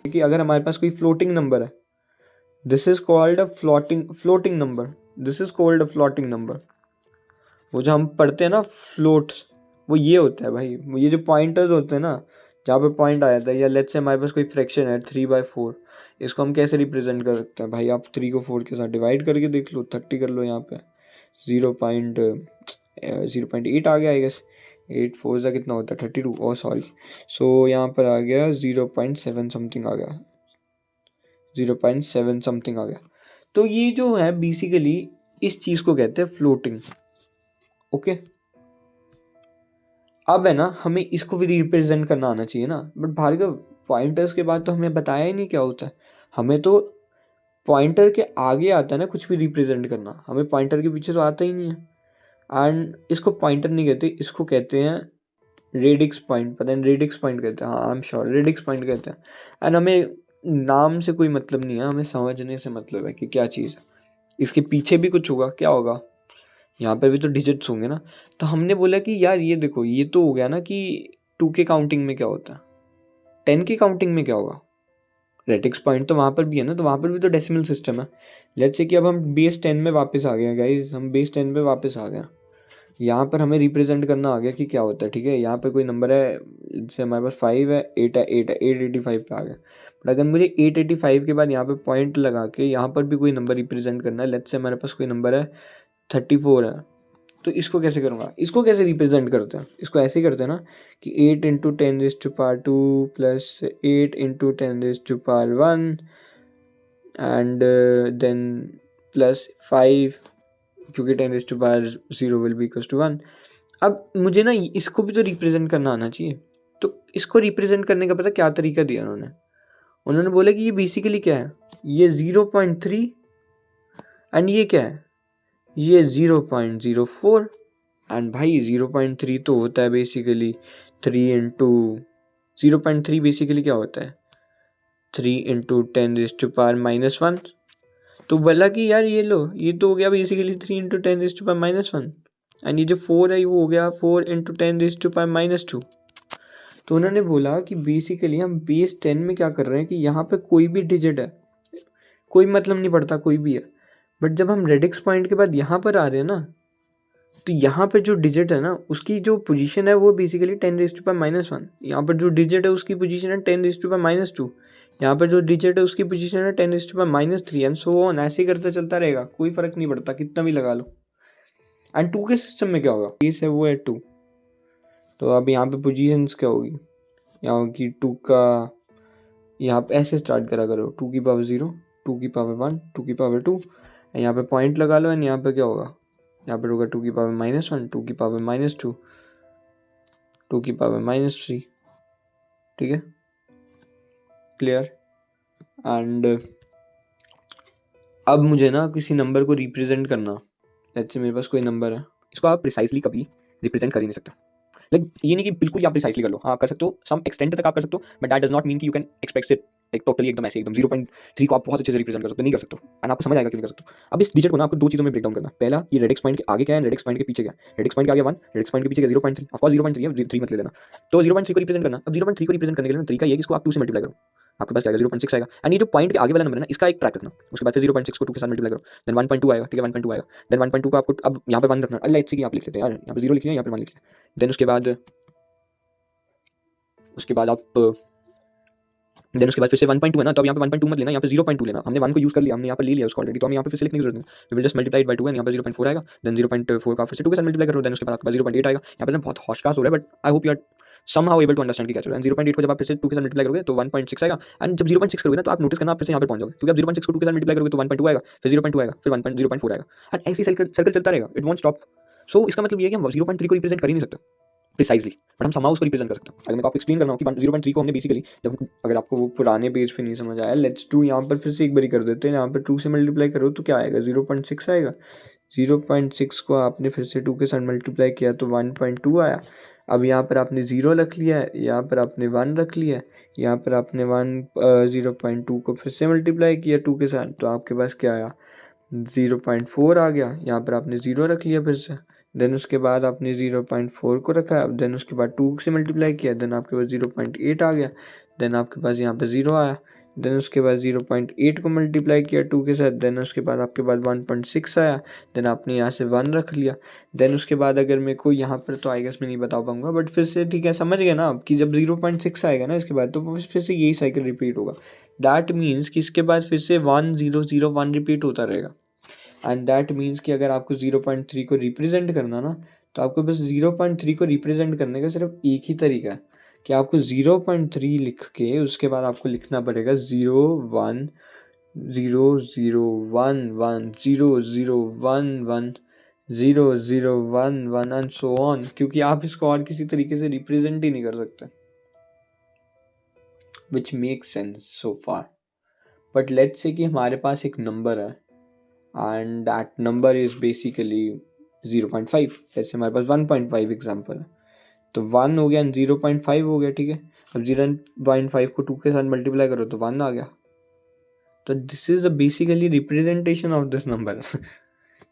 कि अगर हमारे पास कोई फ्लोटिंग नंबर है, this is called a floating number, this is called a floating number. वो जो हम पढ़ते हैं ना फ्लोट्स, वो ये होता है भाई, ये जो पॉइंटर्स होते हैं ना, जहाँ पे पॉइंट आ जाता है, या लेट्स से हमारे पास कोई फ्रैक्शन है 3/4, इसको हम कैसे रिप्रेजेंट कर सकते हैं भाई? आप 3 को 4 के साथ डिवाइड करके देख लो, 30 कर लो, यहाँ पे 0.8 आ गया आई गेस। 8 4 का कितना होता है 32, ओ सॉरी। सो यहाँ पर आ गया 0.7 समथिंग आ गया, 0.7 समथिंग आ गया। तो ये जो है बेसिकली इस चीज़ को कहते हैं फ्लोटिंग। ओके, अब है ना हमें इसको भी रिप्रेजेंट करना आना चाहिए ना, बट भार्गव पॉइंटर्स के बाद तो हमें बताया ही नहीं क्या होता है। हमें तो पॉइंटर के आगे आता है ना कुछ भी रिप्रेजेंट करना, हमें पॉइंटर के पीछे तो आता ही नहीं है। एंड इसको पॉइंटर नहीं कहते, इसको कहते हैं रेडिक्स पॉइंट। पता नहीं रेडिक्स पॉइंट कहते हैं, हाँ I am sure radix point कहते हैं। एंड हमें नाम से कोई मतलब नहीं है, हमें समझने से मतलब है कि क्या चीज़ है, इसके पीछे भी कुछ होगा, क्या होगा, यहाँ पर भी तो डिजिट्स होंगे ना। तो हमने बोला कि यार ये देखो, ये तो हो गया ना कि 2 के काउंटिंग में क्या होता है, 10 की काउंटिंग में क्या होगा। रेडिक्स पॉइंट तो वहाँ पर भी है ना, तो वहाँ पर भी तो डेसिमल सिस्टम है। लेट्स से कि अब हम बेस 10 में वापस आ गए हैं गाइस, हम बेस 10 में वापस आ गए। यहाँ पर हमें रिप्रेजेंट करना आ गया कि क्या होता है, ठीक है। यहाँ पर कोई नंबर है, जैसे हमारे पास 5 है, 8 है, 8 है, 885 पे आ गया। बट अगर मुझे 885 के बाद यहाँ पे पॉइंट लगा के यहाँ पर भी कोई नंबर रिप्रेजेंट करना है, लेट्स से हमारे पास कोई नंबर है 34 है, तो इसको कैसे करूँगा, इसको कैसे रिप्रेजेंट करते हैं? इसको ऐसे ही करते हैं ना कि 8 into 10⁻² plus 8 into 10⁻1 and then plus 5, क्योंकि 10⁻0 विल बी इक्वल टू 1। अब मुझे ना इसको भी तो रिप्रेजेंट करना आना चाहिए। तो इसको रिप्रेजेंट करने का पता क्या तरीका दिया उन्होंने बोला कि ये बेसिकली क्या है, ये 0.3 एंड ये क्या है, ये 0.04। एंड भाई 0.3 तो होता है बेसिकली 3 इंटू 0.3 बेसिकली क्या होता है 3 इंटू 10⁻⁻1। तो बोला कि यार ये लो, ये तो हो गया बेसिकली 3 इंटू 10⁻⁻1 एंड ये जो 4 है वो हो गया 4 इंटू 10⁻²। तो उन्होंने बोला कि बेसिकली हम बेस 10 में क्या कर रहे हैं कि यहाँ पे कोई भी डिजिट है, कोई मतलब नहीं पड़ता कोई भी है, बट जब हम रेडिक्स पॉइंट के बाद यहाँ पर आ रहे हैं ना, तो यहाँ पर जो डिजिट है ना उसकी जो पोजीशन है वो बेसिकली 10⁻⁻1। यहाँ पर जो डिजिट है उसकी पोजीशन है 10⁻²। यहाँ पर जो डिजिट है उसकी पोजीशन है 10⁻³ एंड सो ऑन, ऐसे ही करता चलता रहेगा, कोई फर्क नहीं पड़ता कितना भी लगा लो। एंड 2 के सिस्टम में क्या होगा, बेस है वो है 2, तो अब यहाँ पे पोजीशंस क्या होगी, यहाँ होगी 2 का, यहाँ पे ऐसे स्टार्ट करा करो 2 की पावर 0, 2 की पावर 1, 2 की पावर 2, यहाँ पे पॉइंट लगा लो एंड यहाँ पे क्या होगा, यहाँ पर होगा 2 की पावर -1, 2 की पावर -2, 2 की पावर -3। ठीक है, क्लियर। एंड अब मुझे ना किसी नंबर को रिप्रेजेंट करना, लेट्स से मेरे पास कोई नंबर है, इसको आप प्रिसाइसली कभी रिप्रेजेंट कर ही नहीं सकते। लाइक ये नहीं कि बिल्कुल ही आप प्रिसाइसली कर लो, हाँ कर सकते हो, सम एक्सटेंट तक आप कर सकते हो, but that does not mean कि you can expect it like totally एकदम ऐसे एकदम 0.3 को आप बहुत अच्छे से रिप्रेजेंट कर सकते हो, नहीं कर सकते हो। एंड आपको समझ आएगा कि नहीं कर सकते हो। अब इस डिजिट को ना आपको दो चीज़ों में ब्रेक डाउन करना है। पहला, ये रेडिक्स पॉइंट के आगे क्या है, रेडिक्स पॉइंट के पीछे क्या है। रेडिक्स पॉइंट के आगे 1, रेडिक्स पॉइंट के पीछे 0.3, ऑफ कोर्स 0.3 है, 3 मत ले लेना। तो 0.3 को रिप्रेजेंट करना। अब 0.3 को रिप्रेजेंट करने के लिए तरीका ये है कि इसको आप 2 से मल्टीप्लाई करो, आपके पास क्या आएगा 0.6 आएगा। एंड ये जो पॉइंट के आगे वाला नंबर है ना, इसका एक ट्रैक रखना। उसके बाद फिर 0.6 को 2 के साथ मल्टीप्लाई करो, देन 1.2 आएगा, ठीक है 1.2 आएगा, देन 1.2 का आपको अब यहाँ पे 1 रखना। अल्लाह इच्छी की आप लिख लेते हैं यार, यहाँ पे 0 लिख लिया, यहाँ पे 1 लिख लिया। देन उसके बाद आप देन उसके बाद फिर से 1.2 है ना, तो अब यहाँ पे 1.2 मत लेना, यहाँ पे 0.2 लेना। हमने 1 को यूज कर लिया, हमने यहाँ पे ले लिया उसको ऑलरेडी, तो हम यहाँ पे फिर से लिखने की जरूरत नहीं। We will just multiply by 2 and यहाँ पे 0.4 आएगा, देन 0.4 का फिर से 2 के साथ मल्टीप्लाई करो, देन उसके बाद आपके पास 0.8 आएगा। यहाँ पे बहुत हॉशकास हो रहा है, but I hope you are somehow able to understand कि क्या चल रहा है। 0.8 को जब आप फिर से 2 के साथ मल्टीप्लाई करोगे तो 1.6 आएगा, एंड जब 0.6 करोगे ना तो आप नोटिस करना आप फिर से यहाँ पे पहुंच जाओगे, क्योंकि आप 0.6 को 2 के साथ मल्टीप्लाई करोगे तो 1.2 आएगा, फिर 0.2 आएगा, फिर 0.4 आएगा, एंड ऐसे ही सर्कल चलता रहेगा, इट वोंट स्टॉप। सो इसका मतलब ये है कि हम 0.3 को रिप्रेजेंट कर ही नहीं सकते प्रिसाइजली, बट हम somehow उसको रिप्रेजेंट कर सकते हैं। अगर मैं आपको एक्सप्लेन कर रहा हूँ कि 0.3 को हमने बेसिकली, जब अगर आपको वो पुराने पेज पे नहीं समझ आया, लेट्स डू यहाँ पर फिर से एक बारी कर देते हैं। यहाँ पर 2 से मल्टीप्लाई करो तो क्या आएगा 0.6 आएगा। 0.6 को आपने फिर से 2 के साथ मल्टीप्लाई किया तो 1.2 आया। अब यहाँ पर आपने 0 रख लिया है, यहाँ पर आपने 1 रख लिया है, यहाँ पर आपने 0.2 को फिर से मल्टीप्लाई किया 2 के साथ, तो आपके पास क्या आया 0.4 आ गया। यहाँ पर आपने 0 रख लिया फिर से, देन उसके बाद आपने 0.4 को रखा, देन उसके बाद 2 से मल्टीप्लाई किया, देन आपके पास 0.8 आ गया, देन आपके पास यहाँ पे 0 आया। देन उसके बाद 0.8 को मल्टीप्लाई किया 2 के साथ, देन उसके बाद आपके पास 1.6 आया, देन आपने यहाँ से 1 रख लिया। देन उसके बाद अगर मेरे को यहाँ पर तो आई गेस मैं नहीं बता पाऊंगा, बट फिर से ठीक है, समझ गए ना आप कि जब 0.6 आएगा ना इसके बाद, तो फिर से यही साइकिल रिपीट होगा। दैट मीन्स कि इसके बाद फिर से 1 0 0 1 रिपीट होता रहेगा। एंड दैट मीन्स कि अगर आपको 0.3 को रिप्रेजेंट करना ना, तो आपको बस 0.3 को रिप्रेजेंट करने का सिर्फ एक ही तरीका है कि आपको 0.3 लिख के उसके बाद आपको लिखना पड़ेगा 0 1 0 0 1 1 0 0 1 1 0 0 1 1 एंड सो ऑन, क्योंकि आप इसको और किसी तरीके से रिप्रेजेंट ही नहीं कर सकते, which makes sense so far. But let's say कि हमारे पास एक नंबर है and that number is basically 0.5, जैसे हमारे पास 1.5 एग्जाम्पल है, तो 1 हो गया एंड 0.5 हो गया, ठीक है। अब 0.5 को 2 के साथ मल्टीप्लाई करो तो 1 आ गया। तो this is the basically representation of this number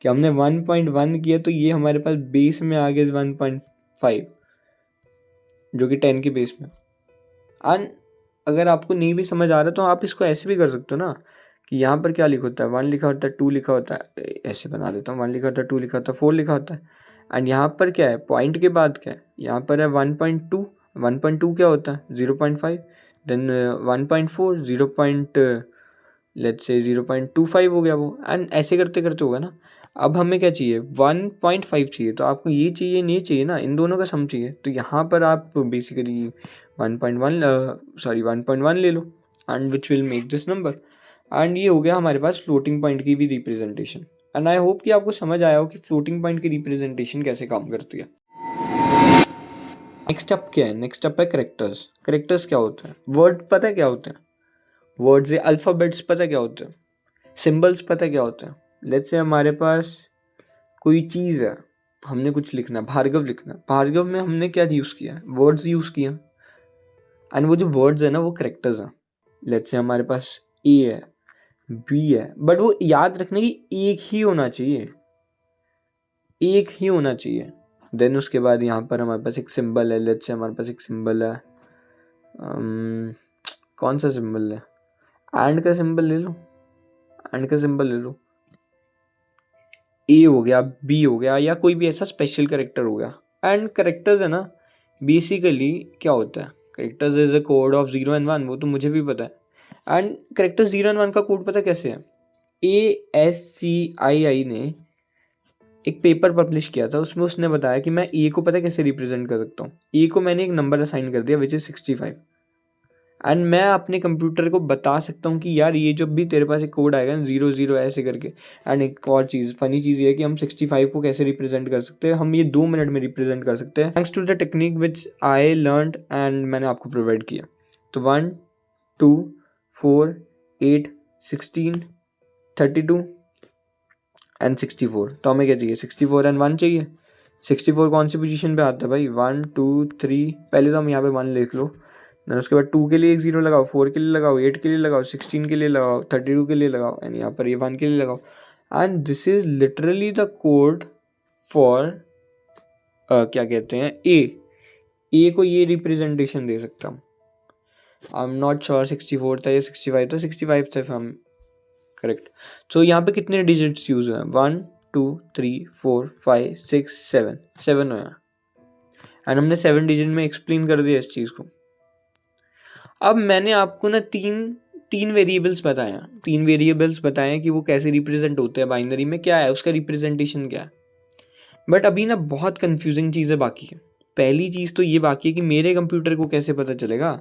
कि हमने 1.1 किया तो ये हमारे पास बेस में आ गया 1.5 जो कि 10 के बेस में। एंड अगर आपको नहीं भी समझ आ रहा तो आप इसको ऐसे भी कर सकते हो ना कि यहाँ पर क्या लिखा होता है, 1 लिखा होता है, 2 लिखा होता है, ऐसे बना देता हूँ, 1 लिखा होता है, 2 लिखा होता है, 4 लिखा होता है। एंड यहाँ पर क्या है, पॉइंट के बाद क्या है, यहाँ पर है 1.2, 1.2 क्या होता है 0.5, देन 1.4 0.25 हो गया वो, एंड ऐसे करते करते होगा ना। अब हमें क्या चाहिए, 1.5 चाहिए, तो आपको ये चाहिए नहीं चाहिए ना, इन दोनों का सम चाहिए। तो यहाँ पर आप बेसिकली 1.1 ले लो and which will make this number. And ये हो गया हमारे पास फ्लोटिंग पॉइंट की भी रिप्रेजेंटेशन। एंड आई होप कि आपको समझ आया हो कि फ्लोटिंग पॉइंट की रिप्रेजेंटेशन कैसे काम करती है। नेक्स्ट अप क्या है, नेक्स्ट अप है करेक्टर्स। करेक्टर्स क्या होते हैं, वर्ड पता है क्या होते हैं, वर्ड्स या अल्फ़ाबेट्स पता क्या होते हैं, सिंबल्स पता क्या होते हैं। लेट्स से हमारे पास कोई चीज़ है, हमने कुछ लिखना, भार्गव लिखना, भार्गव में हमने क्या यूज़ किया, वर्ड्स यूज़ किया, एंड वो जो वर्ड्स है ना वो करेक्टर्स हैं। लेट्स से हमारे पास ए है, बी है, बट वो याद रखने की एक ही होना चाहिए, एक ही होना चाहिए। देन उसके बाद यहाँ पर हमारे पास एक सिंबल है, लेट्स से हमारे पास एक सिंबल है, कौन सा सिंबल है, एंड का सिंबल ले लो, एंड का सिंबल ले लो, ए हो गया, बी हो गया, या कोई भी ऐसा स्पेशल करेक्टर हो गया। एंड करेक्टर्स है ना बेसिकली क्या होता है, characters is a code of 0 and 1, वो तो मुझे भी पता है। एंड करेक्टर्स 0 and 1 का कोड पता कैसे है, ASCII ने एक पेपर पब्लिश किया था, उसमें उसने बताया कि मैं ए को पता कैसे रिप्रेजेंट कर सकता हूँ। ए को मैंने एक नंबर असाइन कर दिया विच इज 65, एंड मैं अपने कंप्यूटर को बता सकता हूँ कि यार ये जब भी तेरे पास एक कोड आएगा ना 0 0 ऐसे करके। एंड एक और चीज़, फनी चीज़ ये है कि हम 65 को कैसे रिप्रेजेंट कर सकते हैं, हम ये 2 मिनट में रिप्रेजेंट कर सकते हैं thanks to the technique which I learned and मैंने आपको प्रोवाइड किया। तो 1 2 4 8 16 32 एंड 64। तो हमें क्या चाहिए, 64 and 1 चाहिए। 64 कौन सी पोजीशन पे आता है भाई, 1 2 3, पहले तो हम यहाँ पे 1 लिख लो, देन उसके बाद 2 के लिए एक 0 लगाओ, 4 के लिए लगाओ, 8 के लिए लगाओ, 16 के लिए लगाओ, 32 के लिए लगाओ, एंड यहाँ पर ये 1 के लिए लगाओ। And this is literally the code for क्या कहते हैं ए को ये रिप्रेजेंटेशन दे सकता हूँ। आई एम नॉट श्योर 64 था या 65 था, 65 था हम करेक्ट। सो यहाँ पे कितने डिजिट्स यूज हुए हैं, 1 2 3 4 5 6 7, 7 हुआ, एंड हमने 7 डिजिट में एक्सप्लेन कर दिया इस चीज़ को। अब मैंने आपको ना तीन वेरिएबल्स बताए, 3 वेरिएबल्स बताए कि वो कैसे रिप्रेजेंट होते हैं बाइनरी में, क्या है उसका रिप्रेजेंटेशन क्या है। बट अभी ना बहुत कंफ्यूजिंग चीज़ें बाकी है। पहली चीज़ तो ये बाकी है कि मेरे कंप्यूटर को कैसे पता चलेगा